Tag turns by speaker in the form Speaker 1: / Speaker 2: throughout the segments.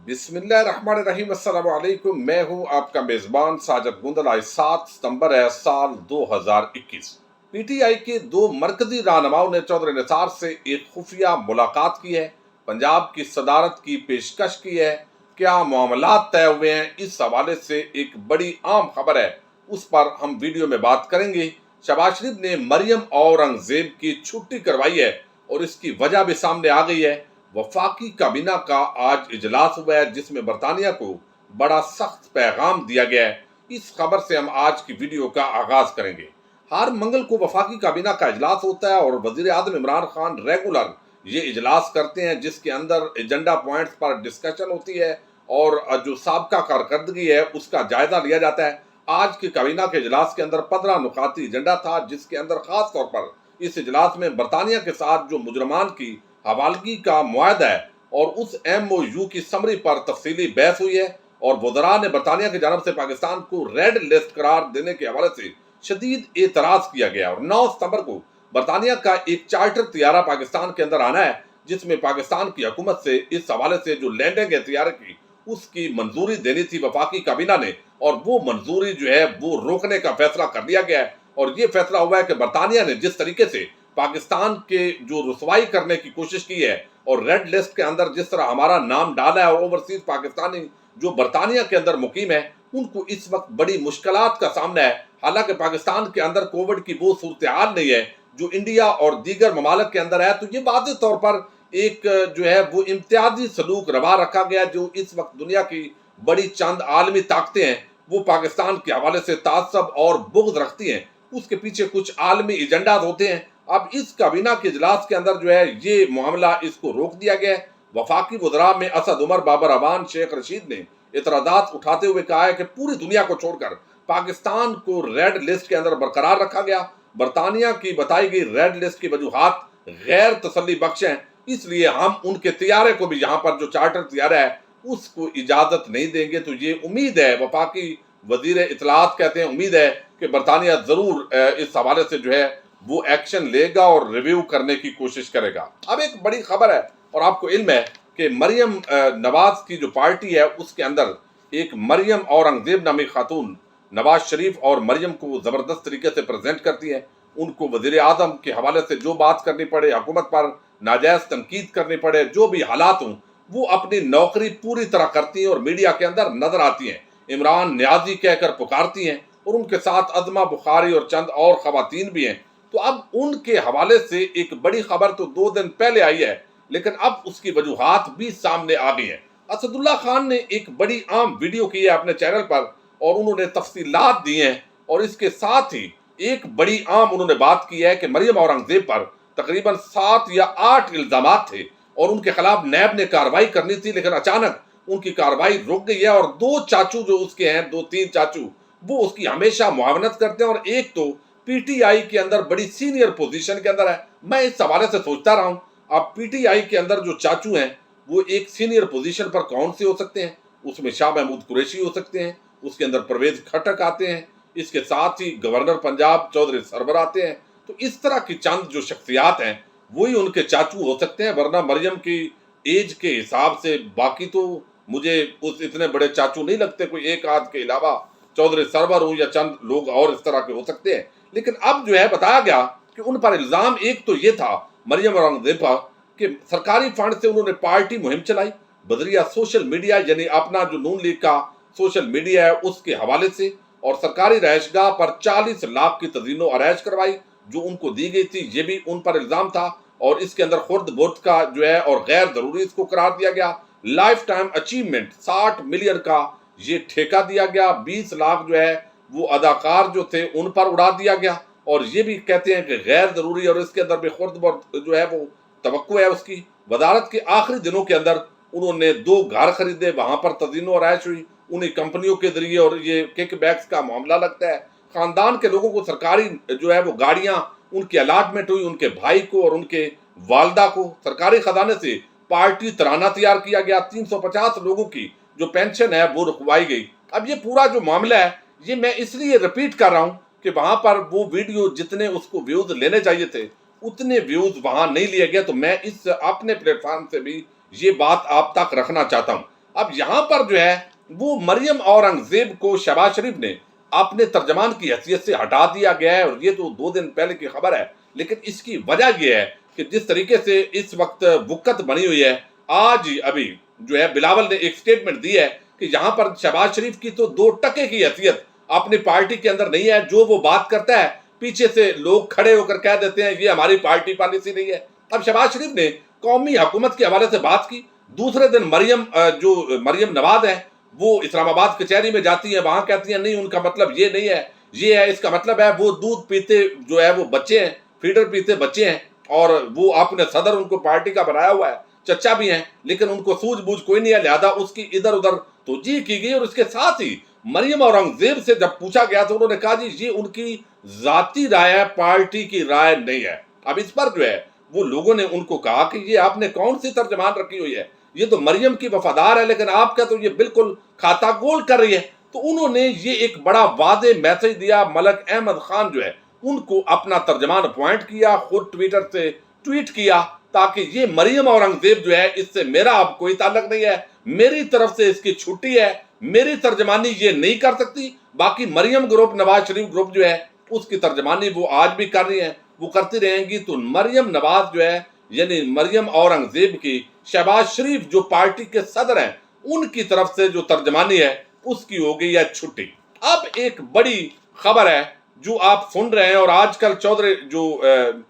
Speaker 1: बिस्मिल्लाहिर्रहमानिर्रहीम। अस्सलाम वालेकुम। मैं हूं आपका मेज़बान साजिद गुंदल। आज 7 सितंबर है साल 2021। पीटीआई के दो मरकजी रहनुमाओं ने चौधरी निसार से एक खुफिया मुलाकात की है, पंजाब की सदारत की पेशकश की है। क्या मामलात तय हुए हैं, इस हवाले से एक बड़ी आम खबर है, उस पर हम वीडियो में बात करेंगे। शहबाज शरीफ ने मरियम औरंगजेब की छुट्टी करवाई है और इसकी वजह भी सामने आ गई है। वफाकी काबीना का आज इजलास हुआ है जिसमें बरतानिया को बड़ा सख्त पैगाम दिया गया है। इस खबर से हम आज की वीडियो का आगाज करेंगे। हर मंगल को वफाकी काबीना का इजलास होता है और वजीर आजम इमरान खान रेगुलर ये इजलास करते हैं जिसके अंदर एजेंडा पॉइंट्स पर डिस्कशन होती है और जो साबका कारकर्दगी है उसका जायजा लिया जाता है। आज की काबीना के इजलास के अंदर 15 नुकाती एजेंडा था जिसके अंदर खास तौर पर इस इजलास में बरतानिया के साथ जो मुजरमान की हवालगी का मुआहदा है और उस MOU की समरी पर तफसीली बहस हुई है और वज़रा ने बरतानिया की जानब से पाकिस्तान को रेड लिस्ट करार देने के हवाले से शदीद एतराज किया गया और 9 सितंबर को बरतानिया का एक चार्टर तैयारा पाकिस्तान के अंदर आना है जिसमें पाकिस्तान की हुकूमत से इस हवाले से जो लैंडिंग है तैयारे की उसकी मंजूरी देनी थी वफाकी काबीना ने, और वो मंजूरी जो है वो रोकने का फैसला कर लिया गया है। और ये फैसला हुआ है कि बरतानिया ने जिस तरीके से पाकिस्तान के जो रुसवाई करने की कोशिश की है और रेड लिस्ट के अंदर जिस तरह हमारा नाम डाला है और ओवरसीज पाकिस्तानी जो बरतानिया के अंदर मुकीम है उनको इस वक्त बड़ी मुश्किलात का सामना है। हालांकि पाकिस्तान के अंदर कोविड की वो सूरत हाल नहीं है जो इंडिया और दीगर ममालिक के अंदर है, तो ये वाज़ेह तौर पर एक जो है वो इम्तियाजी सलूक रवा रखा गया जो इस वक्त दुनिया की बड़ी चंद आलमी ताकतें हैं वो पाकिस्तान के हवाले से तासब और बुग़्ज़ रखती हैं। उसके पीछे कुछ आलमी एजेंडा होते हैं। अब इस काबीना के इजलास के अंदर जो है ये मामला इसको रोक दिया गया है। वफाकी वज़रा में असद उमर, बाबर अवान, शेख रशीद ने इतराज़ात उठाते हुए कहा है कि पूरी दुनिया को छोड़कर पाकिस्तान को रेड लिस्ट के अंदर बरकरार रखा गया। बरतानिया की बताई गई रेड लिस्ट की वजूहात गैर तसल्ली बख्श हैं, इसलिए हम उनके तैयारे को भी यहाँ पर जो चार्टर तैयारा है उसको इजाज़त नहीं देंगे। तो ये उम्मीद है, वफाकी वजीर इतलात कहते हैं, उम्मीद है कि बरतानिया ज़रूर इस हवाले से जो है वो एक्शन लेगा और रिव्यू करने की कोशिश करेगा। अब एक बड़ी खबर है और आपको इल्म है कि मरियम नवाज की जो पार्टी है उसके अंदर एक मरियम औरंगजेब नामी खातून नवाज शरीफ और मरियम को ज़बरदस्त तरीके से प्रेजेंट करती है। उनको वज़ीर आज़म के हवाले से जो बात करनी पड़े, हुकूमत पर नाजायज़ तनकीद करनी पड़े, जो भी हालात हों वो अपनी नौकरी पूरी तरह करती हैं और मीडिया के अंदर नजर आती हैं, इमरान न्याजी कहकर पुकारती हैं और उनके साथ अज़मा बुखारी और चंद और ख़वातीन भी हैं। तो अब उनके हवाले से एक बड़ी खबर तो 2 दिन पहले आई है लेकिन अब उसकी वजूहात भी सामने आ गई हैं। असदुल्ला खान ने एक बड़ी आम वीडियो की है अपने चैनल पर और उन्होंने तफसीलात दी हैं और इसके साथ ही एक बड़ी आम उन्होंने बात की है कि मरियम औरंगजेब पर तकरीबन 7 या 8 इल्जामात थे और उनके खिलाफ नैब ने कार्रवाई करनी थी लेकिन अचानक उनकी कार्रवाई रुक गई है और 2 चाचू जो उसके हैं, 2-3 चाचू, वो उसकी हमेशा मुआवनत करते हैं और एक तो पीटीआई के अंदर बड़ी सीनियर पोजीशन के अंदर है। मैं इस हवाले से सोचता रहा हूँ, अब पीटीआई के अंदर जो चाचू हैं वो एक सीनियर पोजीशन पर कौन से हो सकते हैं? उसमें शाह महमूद कुरैशी हो सकते हैं, उसके अंदर परवेज खटक आते हैं, इसके साथ ही गवर्नर पंजाब चौधरी सरवर आते हैं। तो इस तरह की चंद जो शख्सियात हैं वही उनके चाचू हो सकते हैं, वरना मरियम की एज के हिसाब से बाकी तो मुझे उस इतने बड़े चाचू नहीं लगते। कोई एक आध के अलावा चौधरी सरवर हो या चंद लोग और इस तरह के हो सकते हैं। लेकिन अब जो है बताया गया कि उन पर इल्ज़ाम एक तो ये था मरियम औरंगजेब पर कि सरकारी फंड से उन्होंने पार्टी मुहिम चलाई, बदरिया सोशल मीडिया यानी अपना जो नून लीग का सोशल मीडिया है उसके हवाले से, और सरकारी रहायशगाह पर 40 लाख की तज़ीनो आराइश करवाई जो उनको दी गई थी, ये भी उन पर इल्ज़ाम था। और इसके अंदर खुर्द बुर्द का जो है और गैर ज़रूरी इसको करार दिया गया। लाइफ टाइम अचीवमेंट 60 मिलियन का ये ठेका दिया गया, 20 लाख जो है वो अदाकार जो थे उन पर उड़ा दिया गया और ये भी कहते हैं कि गैर ज़रूरी, और इसके अंदर भी खुर्द बुर्द जो है वो तवक्को है उसकी। वजारत के आखिरी दिनों के अंदर उन्होंने 2 घर खरीदे, वहाँ पर तज़ीनो आराइश हुई उन्हीं कंपनियों के जरिए और ये किक बैक्स का मामला लगता है। ख़ानदान के लोगों को सरकारी जो है वो गाड़ियाँ उनकी अलाटमेंट हुई, उनके भाई को और उनके वालदा को सरकारी खजाने से पार्टी तराना तैयार किया गया। 350 लोगों की जो पेंशन है वो रुकवाई गई। अब ये पूरा जो मामला है ये मैं इसलिए रिपीट कर रहा हूँ कि वहाँ पर वो वीडियो जितने उसको व्यूज़ लेने चाहिए थे उतने व्यूज़ वहाँ नहीं लिए गए, तो मैं इस अपने प्लेटफॉर्म से भी ये बात आप तक रखना चाहता हूँ। اب یہاں پر جو ہے وہ مریم اورنگزیب کو شہباز شریف نے اپنے ترجمان کی حیثیت سے ہٹا دیا گیا ہے، اور یہ تو 2 دن پہلے کی خبر ہے، لیکن اس کی وجہ یہ ہے کہ جس طریقے سے اس وقت وقت بنی ہوئی ہے، آج ابھی جو ہے بلاول نے ایک سٹیٹمنٹ دی ہے کہ یہاں پر شہباز شریف کی تو 2 ٹکے کی حیثیت اپنی پارٹی کے اندر نہیں ہے، جو وہ بات کرتا ہے پیچھے سے لوگ کھڑے ہو کر کہہ دیتے ہیں یہ ہماری پارٹی پالیسی نہیں ہے۔ اب شہباز شریف نے قومی حکومت کے حوالے سے بات کی، دوسرے دن مریم نواز ہے وہ اسلام آباد کچہری میں جاتی ہیں، وہاں کہتی ہیں نہیں ان کا مطلب یہ نہیں ہے، یہ ہے، اس کا مطلب ہے وہ دودھ پیتے جو ہے وہ بچے ہیں، فیڈر پیتے بچے ہیں، اور وہ اپنے صدر ان کو پارٹی کا بنایا ہوا ہے، چچا بھی ہیں، لیکن ان کو سوجھ بوجھ کوئی نہیں ہے، لہذا اس کی ادھر ادھر توجیہ کی گئی۔ اور اس کے ساتھ ہی مریم اورنگزیب سے جب پوچھا گیا تو انہوں نے کہا جی یہ ان کی ذاتی رائے ہے، پارٹی کی رائے نہیں ہے۔ اب اس پر جو ہے وہ لوگوں نے ان کو کہا کہ یہ آپ نے کون سی ترجمان رکھی ہوئی ہے، یہ تو مریم کی وفادار ہے لیکن آپ کا تو یہ بالکل کھاتا گول کر رہی ہے۔ تو انہوں نے یہ ایک بڑا واضح میسج دیا، ملک احمد خان جو ہے ان کو اپنا ترجمان اپوائنٹ کیا، خود ٹویٹر سے ٹویٹ کیا تاکہ یہ مریم اورنگزیب جو ہے اس سے میرا اب کوئی تعلق نہیں ہے، میری طرف سے اس کی چھٹی ہے، میری ترجمانی یہ نہیں کر سکتی، باقی مریم گروپ، نواز شریف گروپ جو ہے اس کی ترجمانی وہ آج بھی کر رہی ہیں، وہ کرتی رہیں گی۔ تو مریم نواز جو ہے یعنی مریم اورنگزیب کی شہباز شریف جو پارٹی کے صدر ہیں ان کی طرف سے جو ترجمانی ہے اس کی ہو گئی ہے چھٹی۔ اب ایک بڑی خبر ہے جو آپ سن رہے ہیں، اور آج کل چودھری جو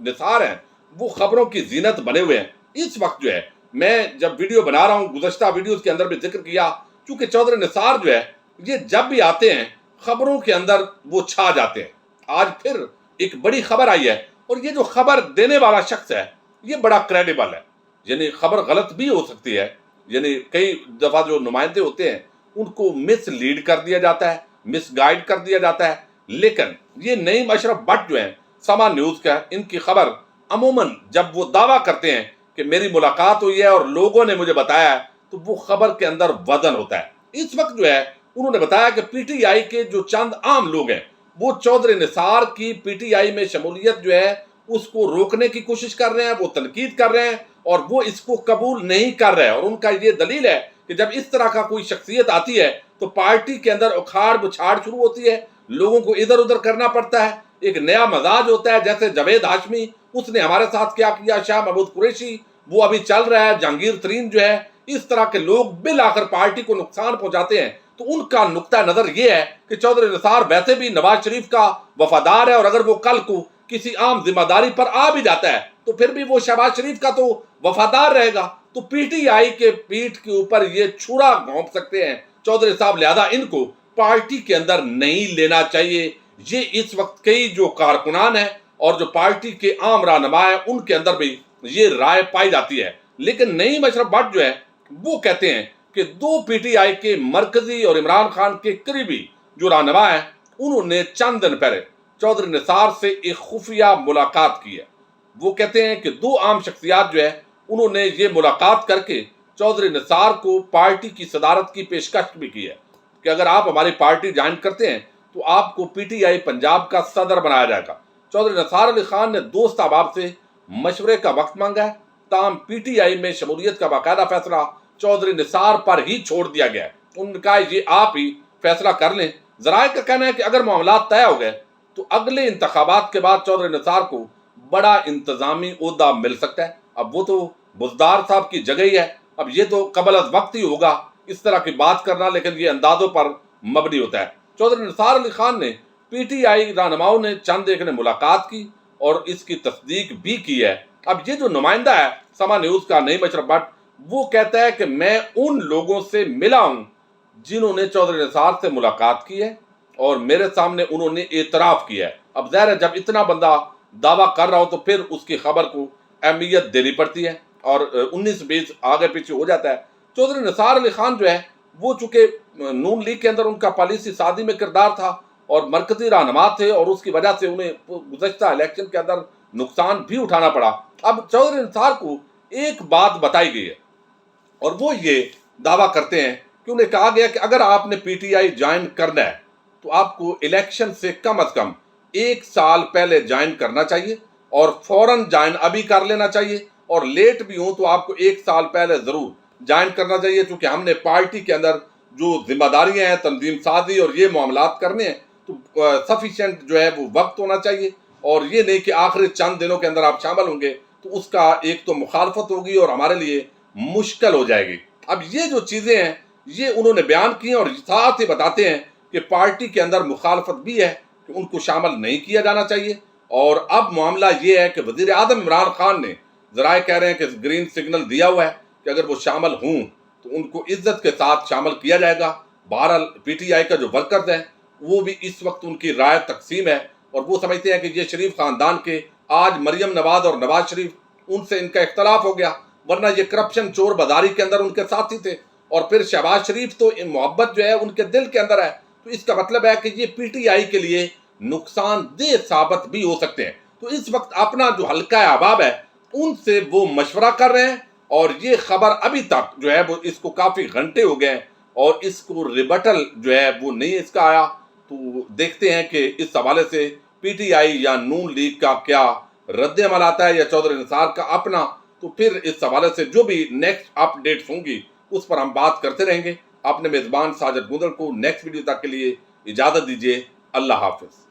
Speaker 1: نثار ہیں وہ خبروں کی زینت بنے ہوئے ہیں۔ اس وقت جو ہے میں جب ویڈیو بنا رہا ہوں، گزشتہ ویڈیوز کے اندر بھی ذکر کیا، چونکہ چودھری نثار جو ہے یہ جب بھی آتے ہیں خبروں کے اندر وہ چھا جاتے ہیں۔ آج پھر ایک بڑی خبر آئی ہے، اور یہ جو خبر دینے والا شخص ہے یہ بڑا کریڈیبل ہے، یعنی خبر غلط بھی ہو سکتی ہے، یعنی کئی دفعہ جو نمائندے ہوتے ہیں ان کو مس لیڈ کر دیا جاتا ہے، مس گائیڈ کر دیا جاتا ہے، لیکن یہ نعیم اشرف بٹ جو ہیں سما نیوز کا، ان کی خبر عموماً جب وہ دعویٰ کرتے ہیں کہ میری ملاقات ہوئی ہے اور لوگوں نے مجھے بتایا ہے تو وہ خبر کے اندر وزن ہوتا ہے۔ اس وقت جو ہے انہوں نے بتایا کہ پی ٹی آئی کے جو چند عام لوگ ہیں وہ چودھری نثار کی پی ٹی آئی میں شمولیت جو ہے اس کو روکنے کی کوشش کر رہے ہیں، وہ تنقید کر رہے ہیں، اور وہ اس کو قبول نہیں کر رہے، اور ان کا یہ دلیل ہے کہ جب اس طرح کا کوئی شخصیت آتی ہے تو پارٹی کے اندر اکھاڑ بچھاڑ شروع ہوتی ہے، لوگوں کو ادھر ادھر کرنا پڑتا ہے، ایک نیا مزاج ہوتا ہے، جیسے جاوید ہاشمی اس نے ہمارے ساتھ کیا کیا، شاہ محمود قریشی وہ ابھی چل رہا ہے، جہانگیر ترین جو ہے، اس طرح کے لوگ بالآخر پارٹی کو نقصان پہنچاتے ہیں۔ تو ان کا نقطہ نظر یہ ہے کہ چودھری نثار ویسے بھی نواز شریف کا وفادار ہے، اور اگر وہ کل کو کسی عام ذمہ داری پر آ بھی جاتا ہے تو پھر بھی وہ شہباز شریف کا تو وفادار رہے گا، تو پی ٹی آئی کے پیٹھ کے اوپر یہ چھڑا گھونپ سکتے ہیں چودھری صاحب، لہذا ان کو پارٹی کے اندر نہیں لینا چاہیے۔ یہ اس وقت کئی جو کارکنان ہیں اور جو پارٹی کے عام رہنما ہیں ان کے اندر بھی یہ رائے پائی جاتی ہے، لیکن نعیم اشرف بٹ جو ہے وہ کہتے ہیں کہ 2 پی ٹی آئی کے مرکزی اور عمران خان کے قریبی جو رہنما ہیں انہوں نے چند دن پہلے چودھری نثار سے ایک خفیہ ملاقات کی ہے۔ وہ کہتے ہیں کہ 2 عام شخصیات جو ہے انہوں نے یہ ملاقات کر کے چودھری نثار کو پارٹی کی صدارت کی پیشکش بھی کی ہے کہ اگر آپ ہماری پارٹی جوائن کرتے ہیں تو آپ کو پی ٹی آئی پنجاب کا صدر بنایا جائے گا۔ چودھری نثار علی خان نے دوست احباب سے مشورے کا وقت مانگا ہے، تاہم پی ٹی آئی میں شمولیت کا باقاعدہ فیصلہ چودھری نثار پر ہی چھوڑ دیا گیا ہے۔ انہوں نے کہا یہ آپ ہی فیصلہ کر لیں۔ ذرائع کا کہنا ہے کہ اگر معاملات طے ہو گئے تو اگلے انتخابات کے بعد چودھری نثار کو بڑا انتظامی عہدہ مل سکتا ہے۔ اب وہ تو بزدار صاحب کی جگہ ہی ہے، اب یہ تو قبل از وقت ہی ہوگا اس طرح کی بات کرنا، لیکن یہ اندازوں پر مبنی ہوتا ہے۔ چودھری نثار علی خان نے پی ٹی آئی رہنماؤں نے چند ایک نے ملاقات کی اور اس کی تصدیق بھی کی ہے۔ اب یہ جو نمائندہ ہے سما نیوز کا نعیم اشرف بٹ، وہ کہتا ہے کہ میں ان لوگوں سے ملا ہوں جنہوں نے چودھری نثار سے ملاقات کی ہے اور میرے سامنے انہوں نے اعتراف کیا ہے۔ اب ظاہر ہے جب اتنا بندہ دعویٰ کر رہا ہو تو پھر اس کی خبر کو اہمیت دینی پڑتی ہے، اور 19-20 آگے پیچھے ہو جاتا ہے۔ چودھری نثار علی خان جو ہے وہ چونکہ نون لیگ کے اندر ان کا پالیسی سازی میں کردار تھا اور مرکزی رہنما تھے، اور اس کی وجہ سے انہیں گزشتہ الیکشن کے اندر نقصان بھی اٹھانا پڑا۔ اب چودھری نثار کو ایک بات بتائی گئی ہے اور وہ یہ دعویٰ کرتے ہیں کہ انہیں کہا گیا کہ اگر آپ نے پی ٹی آئی جوائن کرنا ہے تو آپ کو الیکشن سے کم از کم 1 سال پہلے جوائن کرنا چاہیے، اور فوراً جوائن ابھی کر لینا چاہیے، اور لیٹ بھی ہوں تو آپ کو 1 سال پہلے ضرور ज्वाइन करना चाहिए, क्योंकि हमने पार्टी के अंदर जो जिम्मेदारियां हैं तंजीम साजी और ये मामलात करने हैं, तो सफिशिएंट जो है वो वक्त होना चाहिए, और ये नहीं कि आखिरी चंद दिनों के अंदर आप शामिल होंगे तो उसका एक तो मुखालफत होगी और हमारे लिए मुश्किल हो जाएगी। अब ये जो चीज़ें हैं ये उन्होंने बयान की हैं, और साथ ही बताते हैं कि पार्टी के अंदर मुखालफत भी है कि उनको शामिल नहीं किया जाना चाहिए। और अब मामला ये है कि वज़ीर आज़म इमरान खान ने ज़राए कह रहे हैं कि ग्रीन सिग्नल दिया हुआ है कि अगर वो शामिल हों तो उनको इज्जत के साथ शामिल किया जाएगा। बहरहाल पीटीआई का जो वर्कर्स हैं वो भी इस वक्त उनकी राय तकसीम है, और वो समझते हैं कि ये शरीफ खानदान के, आज मरियम नवाज और नवाज शरीफ उनसे इनका इख्तलाफ हो गया, वरना ये करप्शन चोर बाजारी के अंदर उनके साथी थे, और फिर शहबाज शरीफ तो मोहब्बत जो है उनके दिल के अंदर है। तो इसका मतलब है कि ये पीटीआई के लिए नुकसानदेह साबित भी हो सकते हैं। तो इस वक्त अपना जो हल्का अहबाब है उनसे वो मशवरा कर रहे हैं, और ये खबर अभी तक जो है वो इसको काफ़ी घंटे हो गए हैं और इसको रिबटल जो है वो नहीं इसका आया। तो देखते हैं कि इस हवाले से पीटीआई या नून लीग का क्या रद्द अमल आता है, या चौधरी निसार का अपना। तो फिर इस हवाले से जो भी नेक्स्ट अपडेट्स होंगी उस पर हम बात करते रहेंगे। अपने मेज़बान साजिद गुंदल को नेक्स्ट वीडियो तक के लिए इजाज़त दीजिए। अल्लाह हाफिज़।